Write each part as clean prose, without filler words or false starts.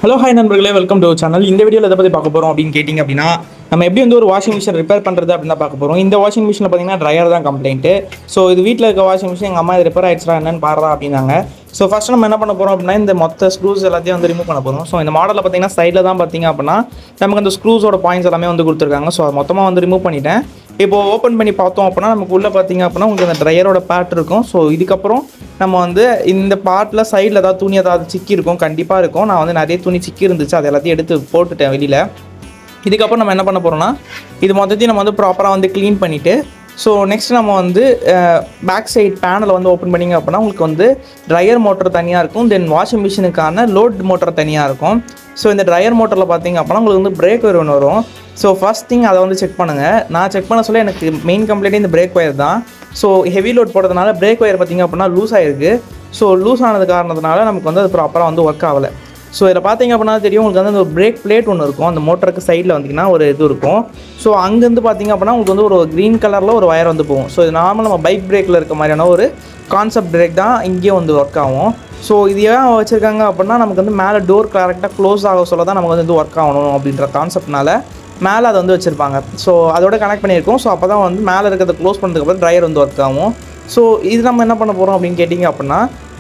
Hello hi நண்பர்களே, welcome to channel. இந்த வீடியோவில் எதை பற்றி பார்க்க போகிறோம் அப்படின்னு கேட்டிங்க அப்படின்னா, நம்ம எப்படி வந்து ஒரு வாஷிங் மிஷின் ரிப்பேர் பண்ணுறது அப்படின்னு தான் பார்க்க போகிறோம். இந்த வாஷிங் மிஷினில் பார்த்தீங்கன்னா ட்ரையர் தான் கம்ப்ளைண்ட்டு. ஸோ இது வீட்டில் இருக்க வாஷிங் மிஷின் எங்கள் அம்மா இது ரிப்பேர் ஆகிடுச்சா என்னன்னு பாடுறா அப்படின்னாங்க. ஸோ ஃபஸ்ட்டு நம்ம என்ன பண்ண போகிறோம் அப்படின்னா, இந்த மொத்த ஸ்க்ரூஸ் எல்லாத்தையும் வந்து ரிமூவ் பண்ண போகிறோம். ஸோ இந்த மாடலில் பார்த்தீங்கன்னா சைடில் தான் பார்த்தீங்க அப்படின்னா நமக்கு அந்த ஸ்க்ரூஸோட பாயிண்ட்ஸ் எல்லாமே வந்து கொடுத்துருக்காங்க. ஸோ அதை மொத்தமாக வந்து ரிமூவ் பண்ணிட்டேன். இப்போது ஓப்பன் பண்ணி பார்த்தோம் அப்படின்னா நமக்கு உள்ளே பார்த்தீங்க அப்படின்னா உங்களுக்கு அந்த ட்ரையரோட பேட் இருக்கும். ஸோ இதுக்கப்புறம் நம்ம வந்து இந்த பார்ட்டில் சைடில் ஏதாவது துணி ஏதாவது சிக்கி இருக்கும், கண்டிப்பாக இருக்கும். நான் வந்து நிறைய துணி சிக்கி இருந்துச்சு, அது எல்லாத்தையும் எடுத்து போட்டுட்டேன் வெளியில். இதுக்கப்புறம் நம்ம என்ன பண்ண போகிறோம்னா, இது மொத்தத்தையும் நம்ம வந்து ப்ராப்பராக வந்து க்ளீன் பண்ணிவிட்டு, ஸோ நெக்ஸ்ட் நம்ம வந்து பேக் சைட் பேனலை வந்து ஓப்பன் பண்ணிங்க அப்படின்னா உங்களுக்கு வந்து ட்ரையர் மோட்டர் தனியாக இருக்கும். தென் வாஷிங் மிஷினுக்கான லோட் மோட்டர் தனியாக இருக்கும். ஸோ இந்த ட்ரையர் மோட்டரில் பார்த்தீங்க அப்படின்னா உங்களுக்கு வந்து பிரேக் ஒயர் ஒன்று வரும். ஸோ ஃபஸ்ட் திங் அதை வந்து செக் பண்ணுங்கள். நான் செக் பண்ண சொல்ல எனக்கு மெயின் கம்ப்ளைண்ட்டே இந்த பிரேக் ஒயர் தான். ஸோ ஹெவி லோட் போடுறதுனால பிரேக் ஒயர் பார்த்திங்க அப்படின்னா லூஸ் ஆகிருக்கு. ஸோ லூஸ் ஆனது காரணத்தினால நமக்கு வந்து அது ப்ராப்பராக வந்து ஒர்க் ஆகலை. ஸோ இதில் பார்த்தீங்க அப்படின்னா தெரியும், உங்களுக்கு வந்து அந்த பிரேக் பிளேட் ஒன்று இருக்கும். அந்த மோட்டருக்கு சைடில் வந்திங்கன்னா ஒரு இது இருக்கும். ஸோ அங்கேருந்து பார்த்தீங்க அப்படின்னா உங்களுக்கு வந்து ஒரு க்ரீன் கலரில் ஒரு ஒயர் வந்து போகும். ஸோ இது நார்மல் நம்ம பைக் பிரேக்கில் இருக்க மாதிரியான ஒரு கான்செப்ட் பிரேக் தான் இங்கேயும் வந்து ஒர்க் ஆகும். ஸோ இது ஏன் வச்சுருக்காங்க அப்படின்னா நமக்கு வந்து மேலே டோர் கரெக்டாக க்ளோஸ் ஆக சொல்ல தான் நமக்கு வந்து ஒர்க் ஆகணும் அப்படின்ற கான்செப்ட்னால மேலே அதை வந்து வச்சுருப்பாங்க. ஸோ அதோட கனெக்ட் பண்ணியிருக்கோம். ஸோ அப்போ தான் வந்து மேலே இருக்கிறத க்ளோஸ் பண்ணதுக்கப்புறம் ட்ரையர் வந்து ஒர்க் ஆகும். ஸோ இது நம்ம என்ன பண்ண போகிறோம் அப்படின்னு கேட்டிங்க அப்படின்னா,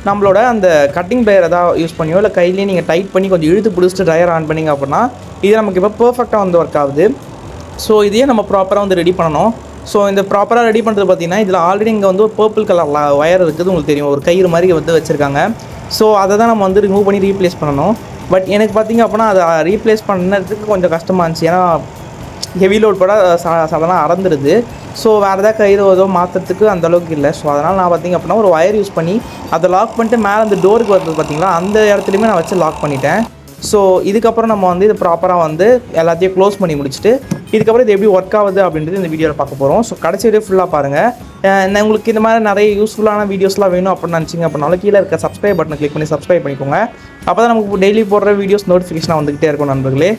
நம்மளோட அந்த கட்டிங் பிளேயர் எதாவது யூஸ் பண்ணியோ இல்லை கையிலேயே நீங்கள் டைட் பண்ணி கொஞ்சம் இழுத்து பிடிச்சிட்டு ட்ரையர் ஆன் பண்ணிங்க அப்படின்னா இது நமக்கு இப்போ பர்ஃபெக்டாக வந்து ஒர்க் ஆகுது. ஸோ இதையே நம்ம ப்ராப்பராக வந்து ரெடி பண்ணணும். ஸோ இந்த ப்ராப்பராக ரெடி பண்ணுறது பார்த்திங்கன்னா இதில் ஆல்ரெடி இங்கே வந்து ஒரு பர்பிள் கலர் ஒயர் இருக்குது, உங்களுக்கு தெரியும், ஒரு கயிறு மாதிரி வந்து வச்சுருக்காங்க. ஸோ அதை தான் நம்ம வந்து ரிமூவ் பண்ணி ரீப்ளேஸ் பண்ணணும். பட் எனக்கு பார்த்திங்க அப்படின்னா அதை ரீப்ளேஸ் பண்ணதுக்கு கொஞ்சம் கஷ்டமாக இருந்துச்சு. ஏன்னா ஹெவி லோட் போட சடனாக அறந்துடுது. ஸோ வேறு எதாவது கயிறு ஏதோ மாற்றுறதுக்கு அந்தளவுக்கு இல்லை. ஸோ அதனால் நான் பார்த்திங்க அப்படின்னா ஒரு ஒயர் யூஸ் பண்ணி அதை லாக் பண்ணிட்டு மேலே அந்த டோருக்கு வருது பார்த்திங்களா, அந்த இடத்துலையுமே நான் வச்சு லாக் பண்ணிட்டேன். ஸோ இதுக்கப்புறம் நம்ம வந்து இது ப்ராப்பராக வந்து எல்லாத்தையும் க்ளோஸ் பண்ணி முடிச்சுட்டு இதுக்கப்புறம் இது எப்படி ஒர்க் ஆகுது அப்படின்றது இந்த வீடியோவில் பார்க்க போகிறோம். ஸோ கடைசி வீடியோ ஃபுல்லாக பாருங்கள். உங்களுக்கு இந்த மாதிரி நிறைய யூஸ்ஃபுல்லான வீடியோஸ்லாம் வேணும் அப்படின்னு நினச்சிங்க அப்படின்னாலும் கீழே இருக்க சப்ஸ்கிரைப் பட்டனை கிளிக் பண்ணி சப்ஸ்கிரைப் பண்ணிக்கோங்க. அப்போ தான் நமக்கு டெய்லி போடுற வீடியோஸ் நோட்டிஃபிகேஷனாக வந்துக்கிட்டே இருக்கும் நண்பர்களே.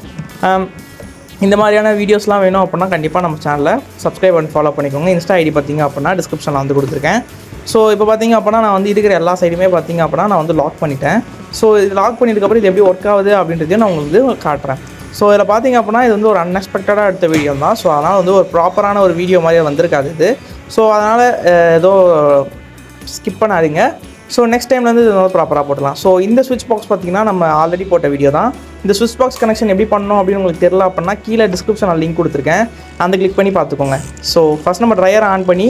இந்த மாதிரியான வீடியோஸ்லாம் வேணும் அப்படின்னா கண்டிப்பாக நம்ம சேனலில் சப்ஸ்கிரைப் பண்ணி ஃபாலோ பண்ணிக்கோங்க. இன்ஸ்டா ஐடி பார்த்திங்க அப்படின்னா டிஸ்கிரிப்ஷனில் வந்து கொடுத்துருக்கேன். ஸோ இப்போ பார்த்திங்க அப்படின்னா நான் வந்து இருக்கிற எல்லா சைடுமே பார்த்திங்க அப்படின்னா நான் வந்து லாக் பண்ணிட்டேன். ஸோ இது லாக் பண்ணியதுக்கப்புறம் இது எப்படி ஒர்க் ஆகுது அப்படின்றதையும் நான் உங்களுக்கு காட்டுறேன். ஸோ இதில் பார்த்திங்க அப்படின்னா இது வந்து ஒரு அன்எக்ஸ்பெக்டடாக எடுத்த வீடியோ தான். ஸோ அதனால் வந்து ஒரு ப்ராப்பரான ஒரு வீடியோ மாதிரியே வந்திருக்காது இது. ஸோ அதனால் ஏதோ ஸ்கிப் பண்ணாதீங்க. ஸோ நெக்ஸ்ட் டைம்லேருந்து இது வந்து ப்ராப்பராக போடலாம். ஸோ இந்த ஸ்விட்ச் பாக்ஸ் பார்த்திங்கன்னா நம்ம ஆல்ரெடி போட்ட வீடியோ தான். இந்த ஸ்விட்ச் பாக்ஸ் கனெக்ஷன் எப்படி பண்ணணும் அப்படின்னு உங்களுக்கு தெரியல அப்படின்னா கீழே டிஸ்கிரிப்ஷனில் லிங்க் கொடுத்துருக்கேன், அந்த கிளிக் பண்ணி பார்த்துக்கோங்க. ஸோ ஃபஸ்ட் நம்ம ட்ரையர் ஆன் பண்ணி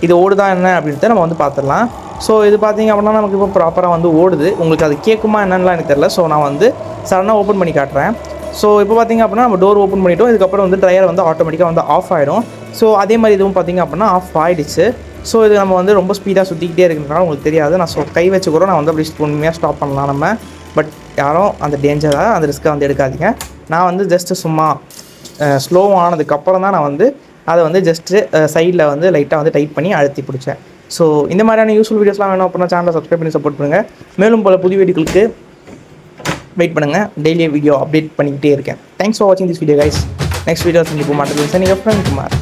இது ஓடுதா என்ன அப்படின்ட்டு நம்ம வந்து பார்த்துடலாம். ஸோ இது பார்த்திங்க அப்படின்னா நமக்கு இப்போ ப்ராப்பராக வந்து ஓடுது. உங்களுக்கு அது கேட்குமா என்னென்னலாம் எனக்கு தெரியல. ஸோ நான் வந்து சடனாக ஓப்பன் பண்ணி காட்டுறேன். ஸோ இப்போ பார்த்திங்க அப்படின்னா நம்ம டோர் ஓப்பன் பண்ணிவிட்டோம். இதுக்கப்புறம் வந்து ட்ரையர் வந்து ஆட்டோமேட்டிக்காக வந்து ஆஃப் ஆகிடும். ஸோ அதே மாதிரி இதுவும் பார்த்திங்க அப்படின்னா ஆஃப் ஆகிடுச்சு. ஸோ இது நம்ம வந்து ரொம்ப ஸ்பீடாக சுற்றிக்கிட்டே இருக்கிறதுனால உங்களுக்கு தெரியாது. நான் கை வச்சுக்கிறோம், நான் வந்து அப்படி பொறுமையாக ஸ்டாப் பண்ணலாம் நம்ம. பட் யாரும் அந்த டேஞ்சராக அந்த ரிஸ்க்கை வந்து எடுக்காதீங்க. நான் வந்து ஜஸ்ட்டு சும்மா ஸ்லோ ஆனதுக்கப்புறம் தான் நான் வந்து அதை வந்து ஜஸ்ட்டு சைடில் வந்து லைட்டாக வந்து டைட் பண்ணி அழுத்தி பிடிச்சேன். ஸோ இந்த மாதிரியான யூஸ்ஃபுல் வீடியோஸ்லாம் வேணும் அப்படின்னா சேனலை சப்ஸ்கிரைப் பண்ணி சப்போர்ட் பண்ணுங்கள். மேலும் பல புதிய வீடியோக்களுக்கு வெயிட் பண்ணுங்கள். டெய்லி வீடியோ அப்டேட் பண்ணிக்கிட்டே இருக்கேன். தேங்க்ஸ் ஃபார் வாட்சிங் this video guys. Next video சந்திப்போம். மாட்டேன் நீங்கள் ஃப்ரெண்ட் குமார்.